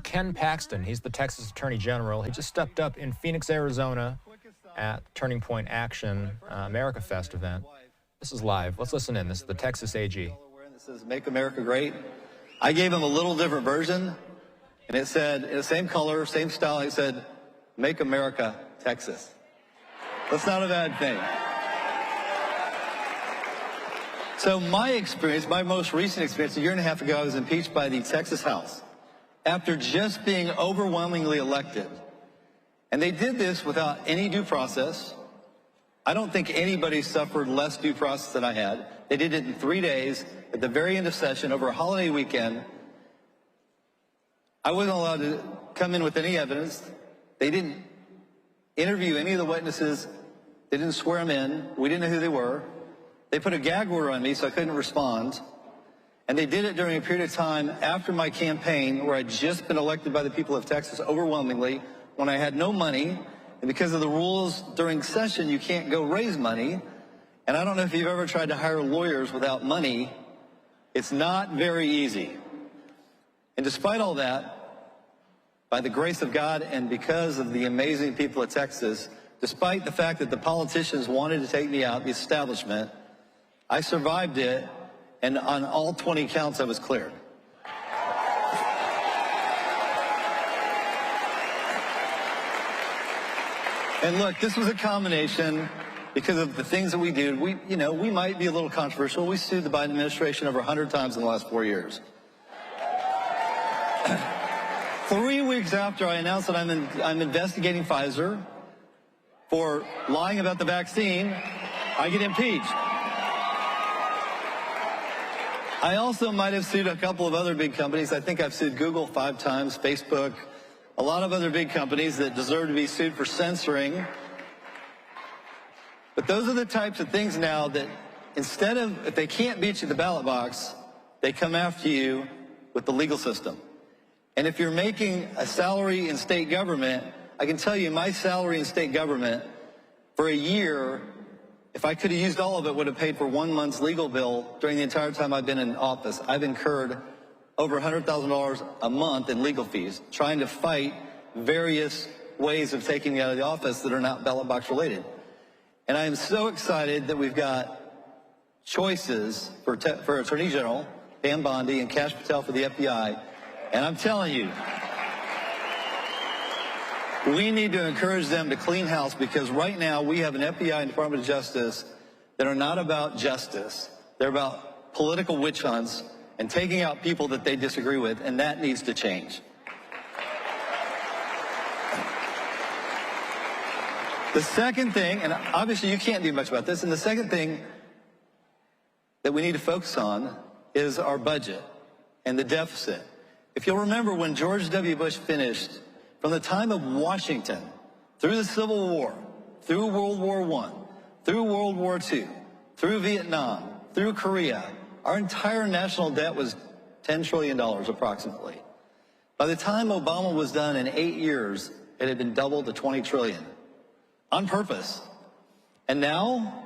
Ken Paxton, he's the Texas Attorney General. He just stepped up in Phoenix, Arizona at Turning Point Action America Fest event. This is live. Let's listen in. This is the Texas AG. This says, "Make America Great." I gave him a little different version, and it said, in the same color, same style, it said, "Make America Texas." That's not a bad thing. So my experience, my most recent experience, a year and a half ago, I was impeached by the Texas House after just being overwhelmingly elected. And they did this without any due process. I don't think anybody suffered less due process than I had. They did it in 3 days at the very end of session over a holiday weekend. I wasn't allowed to come in with any evidence. They didn't interview any of the witnesses. They didn't swear them in. We didn't know who they were. They put a gag order on me so I couldn't respond. And they did it during a period of time after my campaign where I'd just been elected by the people of Texas overwhelmingly, when I had no money. And because of the rules during session, you can't go raise money. And I don't know if you've ever tried to hire lawyers without money. It's not very easy. And despite all that, by the grace of God and because of the amazing people of Texas, despite the fact that the politicians wanted to take me out, the establishment, I survived it, and on all 20 counts I was cleared. And look, this was a combination because of the things that we do. We might be a little controversial. We sued the Biden administration over 100 times in the last 4 years. 3 weeks after I announced that I'm investigating Pfizer for lying about the vaccine, I get impeached. I also might have sued a couple of other big companies. I think I've sued Google 5 times, Facebook, a lot of other big companies that deserve to be sued for censoring. But those are the types of things now that instead of, if they can't beat you at the ballot box, they come after you with the legal system. And if you're making a salary in state government, I can tell you my salary in state government for a year, if I could have used all of it, would have paid for 1 month's legal bill during the entire time I've been in office. I've incurred over $100,000 a month in legal fees, trying to fight various ways of taking me out of the office that are not ballot box related. And I am so excited that we've got choices for Attorney General Pam Bondi and Kash Patel for the FBI. And I'm telling you, we need to encourage them to clean house, because right now we have an FBI and Department of Justice that are not about justice. They're about political witch hunts and taking out people that they disagree with, and that needs to change. The second thing, and obviously you can't do much about this, and the second thing that we need to focus on is our budget and the deficit. If you'll remember, when George W. Bush finished, from the time of Washington, through the Civil War, through World War I, through World War II, through Vietnam, through Korea, our entire national debt was $10 trillion approximately. By the time Obama was done in 8 years, it had been doubled to $20 trillion. On purpose. And now,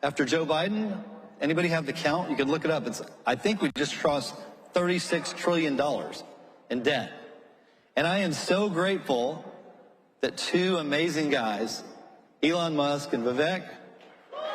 after Joe Biden, anybody have the count? You can look it up. I think we just crossed $36 trillion in debt. And I am so grateful that 2 amazing guys, Elon Musk and Vivek,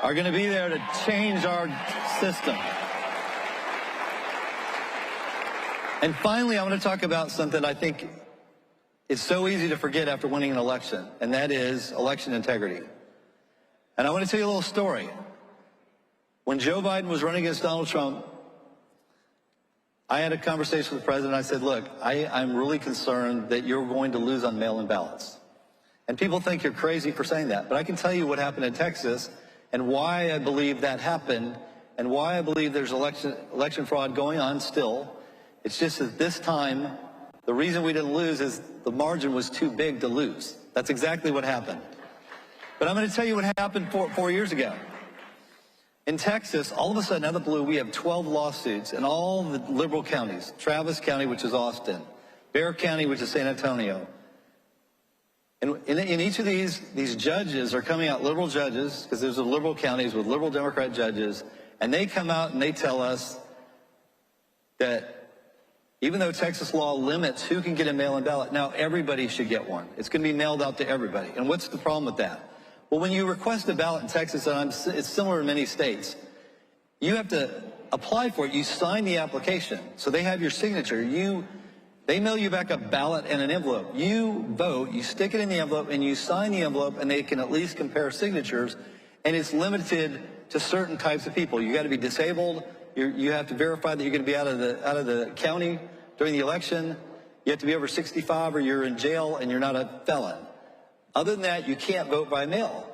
are going to be there to change our system. And finally, I want to talk about something I think is so easy to forget after winning an election, and that is election integrity. And I want to tell you a little story. When Joe Biden was running against Donald Trump, I had a conversation with the president. I said, look, I'm really concerned that you're going to lose on mail-in ballots. And people think you're crazy for saying that, but I can tell you what happened in Texas and why I believe that happened and why I believe there's election fraud going on still. It's just that this time, the reason we didn't lose is the margin was too big to lose. That's exactly what happened. But I'm going to tell you what happened 4 years ago. In Texas, all of a sudden, out of the blue, we have 12 lawsuits in all the liberal counties. Travis County, which is Austin. Bexar County, which is San Antonio. And in each of these judges are coming out, liberal judges, because there's liberal counties with liberal Democrat judges, and they come out and they tell us that Even though Texas law limits who can get a mail-in ballot, now everybody should get one. It's going to be mailed out to everybody. And what's the problem with that? Well, when you request a ballot in Texas, and it's similar in many states, you have to apply for it. You sign the application. So they have your signature. They mail you back a ballot and an envelope. You vote, you stick it in the envelope, and you sign the envelope, and they can at least compare signatures. And it's limited to certain types of people. You got to be disabled. You have to verify that you're going to be out of the county during the election. You have to be over 65 or you're in jail and you're not a felon. Other than that, you can't vote by mail.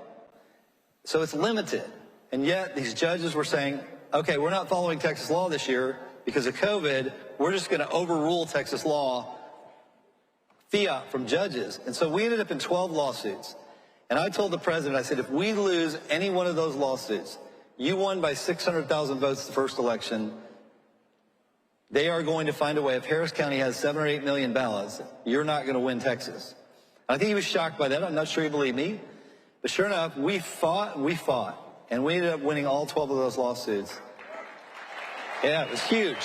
So it's limited. And yet these judges were saying, okay, we're not following Texas law this year because of COVID. We're just going to overrule Texas law, fiat from judges. And so we ended up in 12 lawsuits. And I told the president, I said, if we lose any one of those lawsuits, you won by 600,000 votes the first election. They are going to find a way. If Harris County has 7 or 8 million ballots, you're not going to win Texas. I think he was shocked by that. I'm not sure he believed me. But sure enough, we fought, and we ended up winning all 12 of those lawsuits. Yeah, it was huge.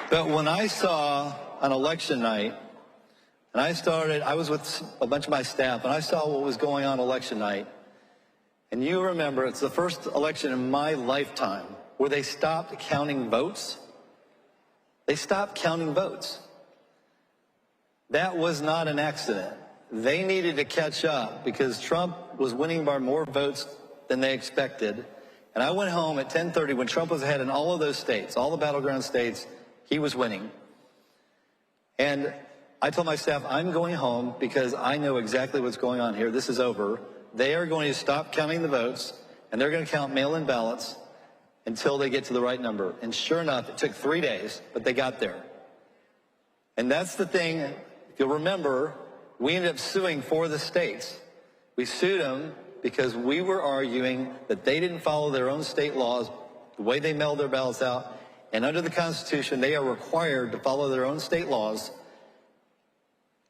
But when I saw on election night, and I was with a bunch of my staff, and I saw what was going on election night. And you remember, it's the first election in my lifetime where they stopped counting votes. They stopped counting votes. That was not an accident. They needed to catch up because Trump was winning by more votes than they expected. And I went home at 10:30 when Trump was ahead in all of those states, all the battleground states, he was winning. And I told my staff, I'm going home because I know exactly what's going on here. This is over. They are going to stop counting the votes, and they're going to count mail-in ballots until they get to the right number. And sure enough, it took 3 days, but they got there. And that's the thing, if you'll remember, we ended up suing 4 of the states. We sued them because we were arguing that they didn't follow their own state laws, the way they mailed their ballots out. And under the Constitution, they are required to follow their own state laws.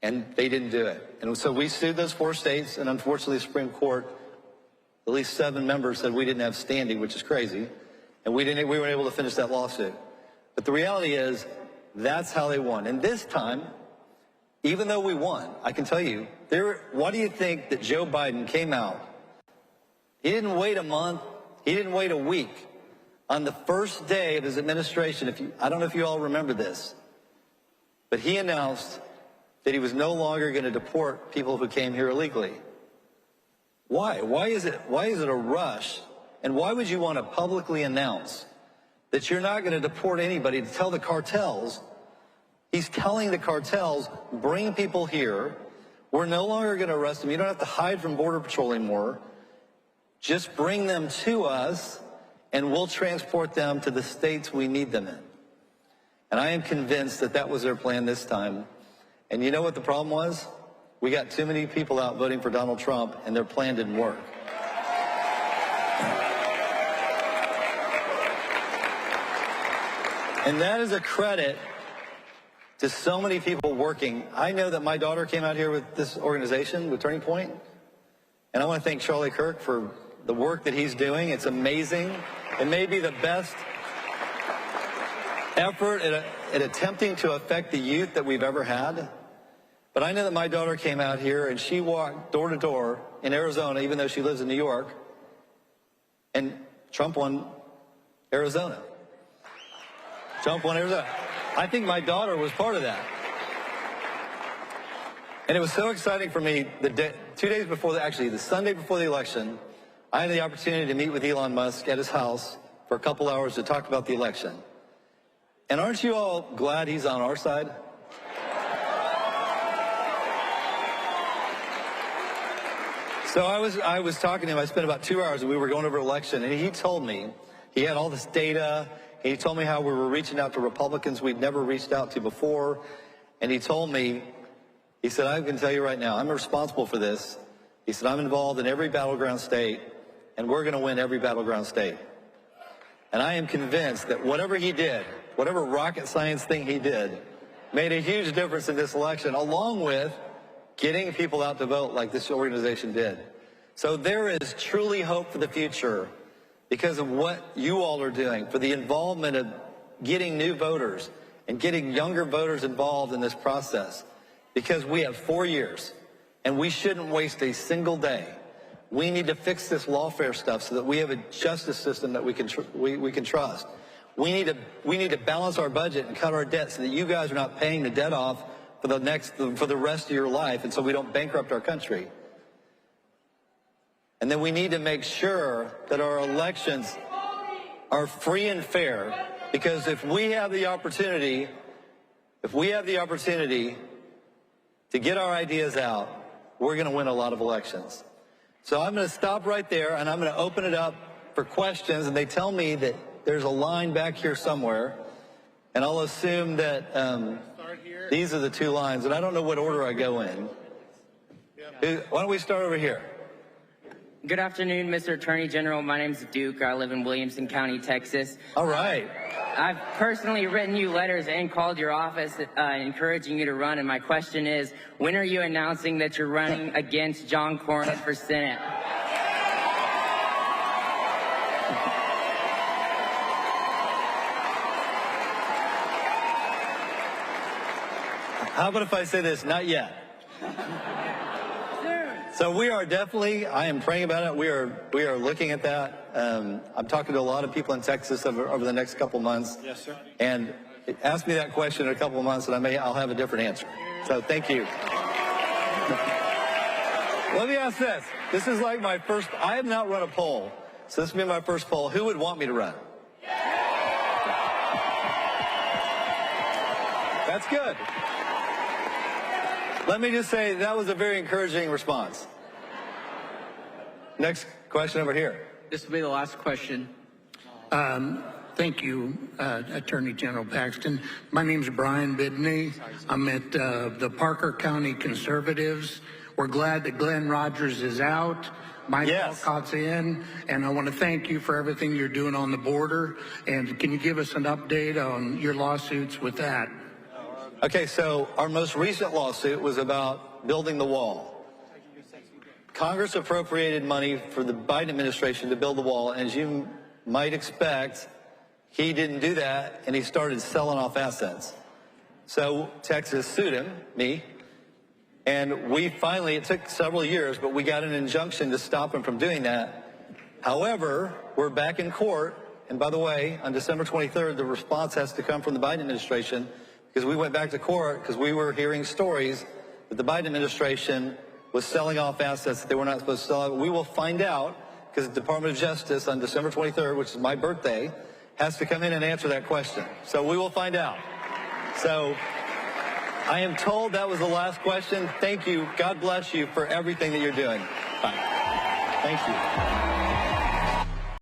And they didn't do it. And so we sued those 4 states, and unfortunately the Supreme Court, at least 7 members said we didn't have standing, which is crazy. And we weren't able to finish that lawsuit. But the reality is, that's how they won. And this time, even though we won, I can tell you, why do you think that Joe Biden came out? He didn't wait a month. He didn't wait a week. On the first day of his administration, I don't know if you all remember this, but he announced that he was no longer going to deport people who came here illegally. Why? Why is it a rush? And why would you want to publicly announce that you're not going to deport anybody, to tell the cartels? He's telling the cartels, bring people here. We're no longer going to arrest them. You don't have to hide from Border Patrol anymore. Just bring them to us, and we'll transport them to the states we need them in. And I am convinced that that was their plan this time. And you know what the problem was? We got too many people out voting for Donald Trump, and their plan didn't work. And that is a credit to so many people working. I know that my daughter came out here with this organization, with Turning Point, and I want to thank Charlie Kirk for the work that he's doing. It's amazing. It may be the best effort at attempting to affect the youth that we've ever had. But I know that my daughter came out here and she walked door to door in Arizona, even though she lives in New York, and Trump won Arizona. Trump won Arizona. I think my daughter was part of that. And it was so exciting for me, 2 days before, the Sunday before the election, I had the opportunity to meet with Elon Musk at his house for a couple hours to talk about the election. And aren't you all glad he's on our side? So I was talking to him. I spent about 2 hours, and we were going over election, and he told me, he had all this data, and he told me how we were reaching out to Republicans we'd never reached out to before, and he told me, he said, I can tell you right now, I'm responsible for this. He said, I'm involved in every battleground state, and we're going to win every battleground state. And I am convinced that whatever he did, whatever rocket science thing he did, made a huge difference in this election, along with getting people out to vote like this organization did. So there is truly hope for the future because of what you all are doing, for the involvement of getting new voters and getting younger voters involved in this process. Because we have 4 years, and we shouldn't waste a single day. We need to fix this lawfare stuff so that we have a justice system that we can trust. We need to balance our budget and cut our debt so that you guys are not paying the debt off for the rest of your life, and so we don't bankrupt our country. And then we need to make sure that our elections are free and fair, because if we have the opportunity to get our ideas out, we're going to win a lot of elections. So I'm going to stop right there, and I'm going to open it up for questions. And they tell me that there's a line back here somewhere, and I'll assume that these are the two lines, and I don't know what order I go in. Why don't we start over here? Good afternoon, Mr. Attorney General. My name's Duke. I live in Williamson County, Texas. All right. I've personally written you letters and called your office encouraging you to run, and my question is, when are you announcing that you're running against John Cornyn for Senate? How about if I say this? Not yet. So we are definitely, I am praying about it. We are looking at that. I'm talking to a lot of people in Texas over the next couple months. Yes, sir. And ask me that question in a couple of months, and I'll have a different answer. So thank you. Let me ask this. This is like my first, I have not run a poll, so this will be my first poll. Who would want me to run? That's good. Let me just say that was a very encouraging response. Next question over here. This will be the last question. Thank you, Attorney General Paxton. My name's Brian Bidney. I'm at the Parker County Conservatives. We're glad that Glenn Rogers is out. Mike Alcott's in, and I want to thank you for everything you're doing on the border. And can you give us an update on your lawsuits with that? Okay, so our most recent lawsuit was about building the wall. Congress appropriated money for the Biden administration to build the wall, and as you might expect, he didn't do that, and he started selling off assets. So Texas sued him, me, and we finally, it took several years, but we got an injunction to stop him from doing that. However, we're back in court, and by the way, on December 23rd, the response has to come from the Biden administration, because we went back to court because we were hearing stories that the Biden administration was selling off assets that they were not supposed to sell. We will find out, because the Department of Justice on December 23rd, which is my birthday, has to come in and answer that question. So we will find out. So I am told that was the last question. Thank you. God bless you for everything that you're doing. Bye. Thank you.